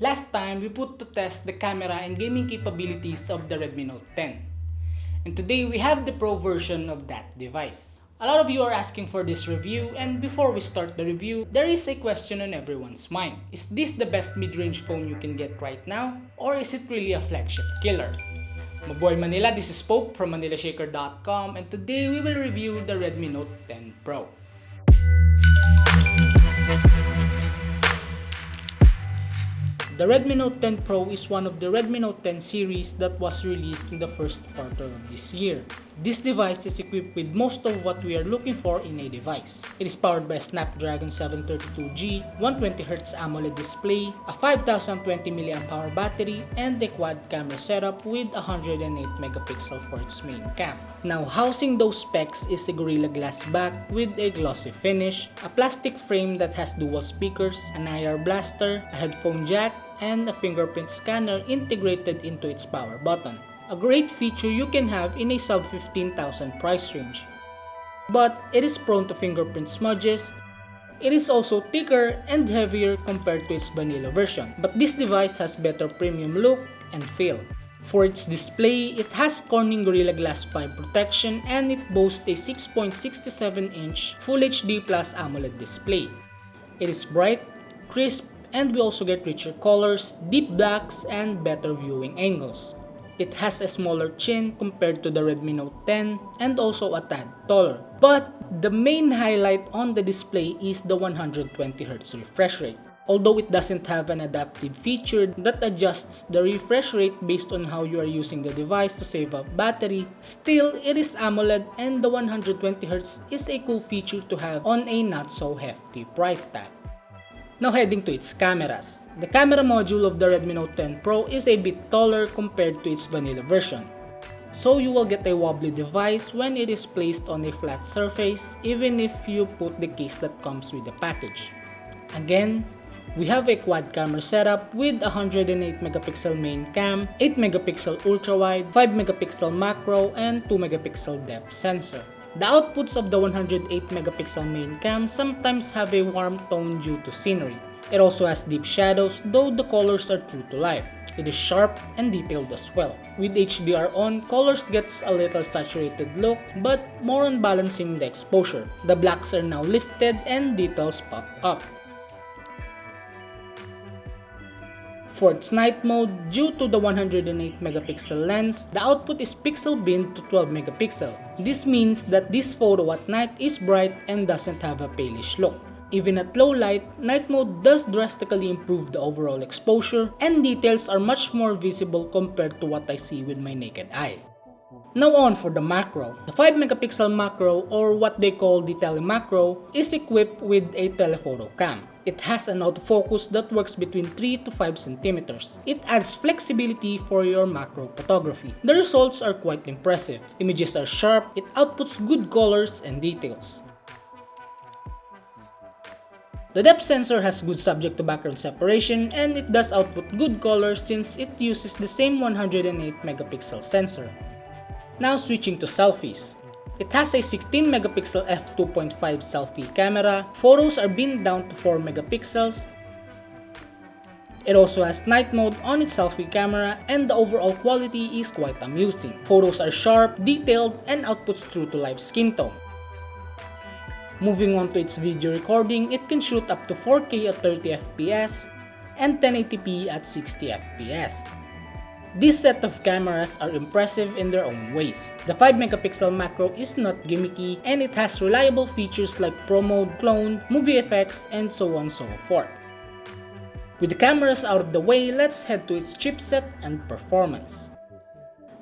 Last time, we put to test the camera and gaming capabilities of the Redmi Note 10. And today, we have the Pro version of that device. A lot of you are asking for this review, and before we start the review, there is a question on everyone's mind. Is this the best mid-range phone you can get right now? Or is it really a flagship killer? My boy Manila, this is Pope from manilashaker.com, and today we will review the Redmi Note 10 Pro. The Redmi Note 10 Pro is one of the Redmi Note 10 series that was released in the first quarter of this year. This device is equipped with most of what we are looking for in a device. It is powered by a Snapdragon 732G, 120Hz AMOLED display, a 5020 mAh battery, and a quad camera setup with 108 megapixel for its main cam. Now, housing those specs is a Gorilla Glass back with a glossy finish, a plastic frame that has dual speakers, an IR blaster, a headphone jack, and a fingerprint scanner integrated into its power button. A great feature you can have in a sub 15,000 price range. But it is prone to fingerprint smudges. It is also thicker and heavier compared to its vanilla version. But this device has better premium look and feel. For its display, it has Corning Gorilla Glass 5 protection and it boasts a 6.67-inch Full HD Plus AMOLED display. It is bright, crisp, and we also get richer colors, deep blacks, and better viewing angles. It has a smaller chin compared to the Redmi Note 10 and also a tad taller. But the main highlight on the display is the 120Hz refresh rate. Although it doesn't have an adaptive feature that adjusts the refresh rate based on how you are using the device to save up battery, still it is AMOLED and the 120Hz is a cool feature to have on a not-so-hefty price tag. Now heading to its cameras. The camera module of the Redmi Note 10 Pro is a bit taller compared to its vanilla version. So you will get a wobbly device when it is placed on a flat surface even if you put the case that comes with the package. Again, we have a quad camera setup with 108 megapixel main cam, 8 megapixel ultra wide, 5 megapixel macro, and 2 megapixel depth sensor. The outputs of the 108 megapixel main cam sometimes have a warm tone due to scenery. It also has deep shadows, though the colors are true to life. It is sharp and detailed as well. With HDR on, colors gets a little saturated look, but more on balancing the exposure. The blacks are now lifted and details pop up. For its night mode, due to the 108 megapixel lens, the output is pixel binned to 12 megapixel. This means that this photo at night is bright and doesn't have a palish look. Even at low light, night mode does drastically improve the overall exposure and details are much more visible compared to what I see with my naked eye. Now on for the macro. The 5 megapixel macro, or what they call the telemacro, is equipped with a telephoto cam. It has an autofocus that works between 3 to 5 centimeters. It adds flexibility for your macro photography. The results are quite impressive. Images are sharp, it outputs good colors and details. The depth sensor has good subject to background separation and it does output good colors since it uses the same 108 megapixel sensor. Now switching to selfies. It has a 16 megapixel f2.5 selfie camera, photos are binned down to 4 megapixels. It also has night mode on its selfie camera and the overall quality is quite amusing. Photos are sharp, detailed, and outputs true to life skin tone. Moving on to its video recording, it can shoot up to 4K at 30 FPS and 1080p at 60 FPS. This set of cameras are impressive in their own ways. The 5 megapixel macro is not gimmicky and it has reliable features like Pro Mode, Clone, Movie Effects, and so on and so forth. With the cameras out of the way, let's head to its chipset and performance.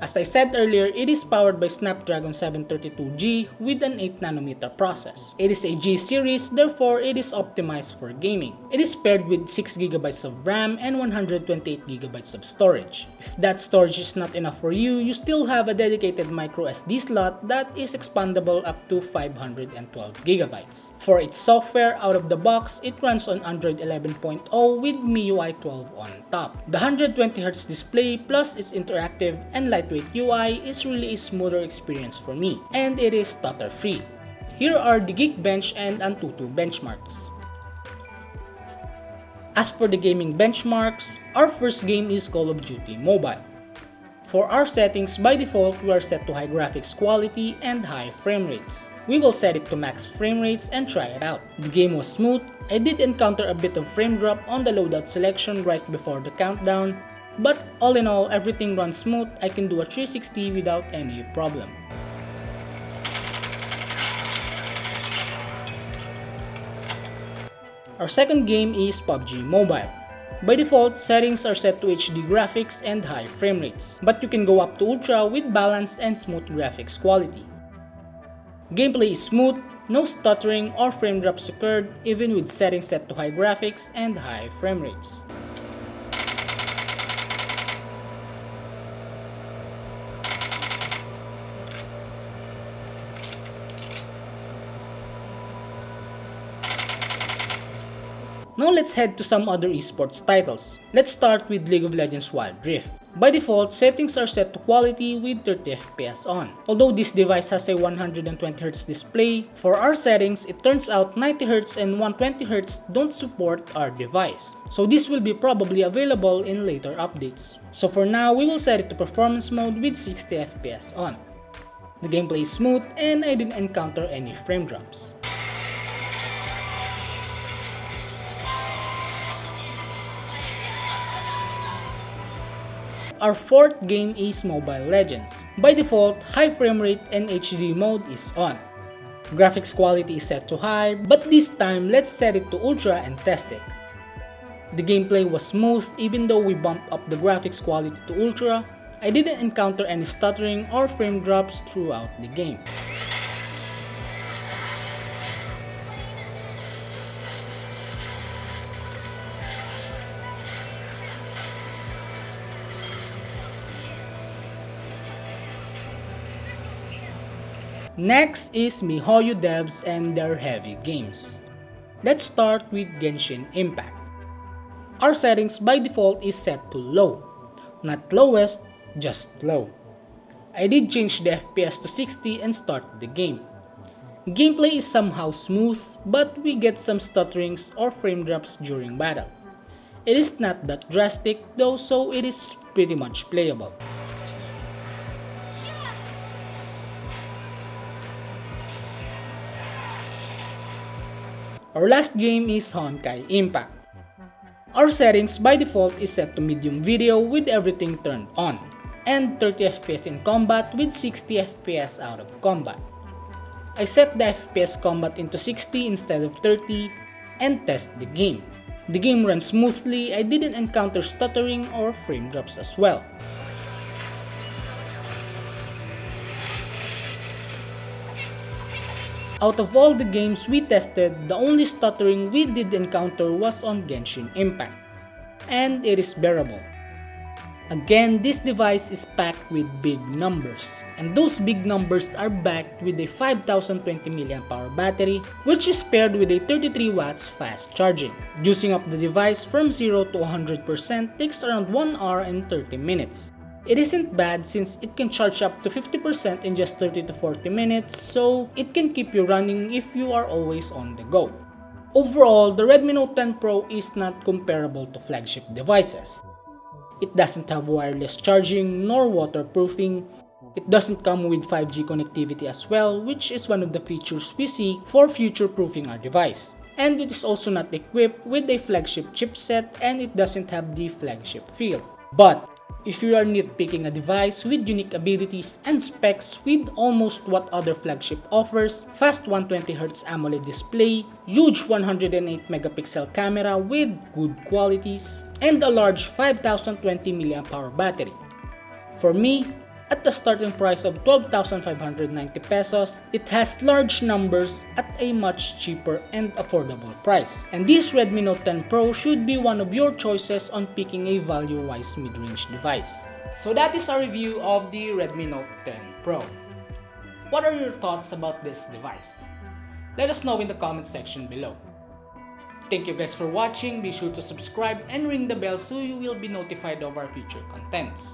As I said earlier, it is powered by Snapdragon 732G with an 8nm process. It is a G series, therefore it is optimized for gaming. It is paired with 6GB of RAM and 128GB of storage. If that storage is not enough for you, you still have a dedicated microSD slot that is expandable up to 512GB. For its software, out of the box, it runs on Android 11.0 with MIUI 12 on top. The 120Hz display plus its interactive and lightweight UI is really a smoother experience for me, and it is stutter-free. Here are the Geekbench and Antutu benchmarks. As for the gaming benchmarks, our first game is Call of Duty Mobile. For our settings, by default, we are set to high graphics quality and high frame rates. We will set it to max frame rates and try it out. The game was smooth. I did encounter a bit of frame drop on the loadout selection right before the countdown, but all in all, everything runs smooth. I can do a 360 without any problem. Our second game is PUBG Mobile. By default, settings are set to HD graphics and high frame rates, but you can go up to Ultra with balanced and smooth graphics quality. Gameplay is smooth, no stuttering or frame drops occurred even with settings set to high graphics and high frame rates. Now let's head to some other esports titles. Let's start with League of Legends Wild Rift. By default, settings are set to quality with 30 FPS on. Although this device has a 120Hz display, for our settings, it turns out 90Hz and 120Hz don't support our device. So this will be probably available in later updates. So for now, we will set it to performance mode with 60 FPS on. The gameplay is smooth and I didn't encounter any frame drops. Our fourth game is Mobile Legends. By default, high frame rate and HD mode is on. Graphics quality is set to high, but this time let's set it to Ultra and test it. The gameplay was smooth even though we bumped up the graphics quality to Ultra. I didn't encounter any stuttering or frame drops throughout the game. Next is MiHoYo devs and their heavy games. Let's start with Genshin Impact. Our settings by default is set to low. Not lowest, just low. I did change the FPS to 60 and start the game. Gameplay is somehow smooth, but we get some stutterings or frame drops during battle. It is not that drastic though, so it is pretty much playable. Our last game is Honkai Impact. Our settings by default is set to medium video with everything turned on, and 30 FPS in combat with 60 FPS out of combat. I set the FPS combat into 60 instead of 30 and test the game. The game runs smoothly. I didn't encounter stuttering or frame drops as well. Out of all the games we tested, the only stuttering we did encounter was on Genshin Impact, and it is bearable. Again, this device is packed with big numbers, and those big numbers are backed with a 5020 mAh battery, which is paired with a 33 watts fast charging. Juicing up the device from 0 to 100% takes around 1 hour and 30 minutes. It isn't bad since it can charge up to 50% in just 30 to 40 minutes, so it can keep you running if you are always on the go. Overall, the Redmi Note 10 Pro is not comparable to flagship devices. It doesn't have wireless charging nor waterproofing. It doesn't come with 5G connectivity as well, which is one of the features we seek for future-proofing our device. And it is also not equipped with a flagship chipset and it doesn't have the flagship feel. But if you are nitpicking a device with unique abilities and specs with almost what other flagship offers, fast 120Hz AMOLED display, huge 108 megapixel camera with good qualities, and a large 5020 mAh battery. For me, at the starting price of 12,590 pesos, it has large numbers at a much cheaper and affordable price. And this Redmi Note 10 Pro should be one of your choices on picking a value-wise mid-range device. So that is our review of the Redmi Note 10 Pro. What are your thoughts about this device? Let us know in the comment section below. Thank you guys for watching. Be sure to subscribe and ring the bell so you will be notified of our future contents.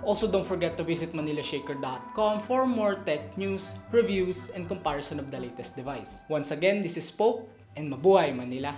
Also, don't forget to visit manilashaker.com for more tech news, reviews, and comparison of the latest device. Once again, this is Pope, and mabuhay Manila!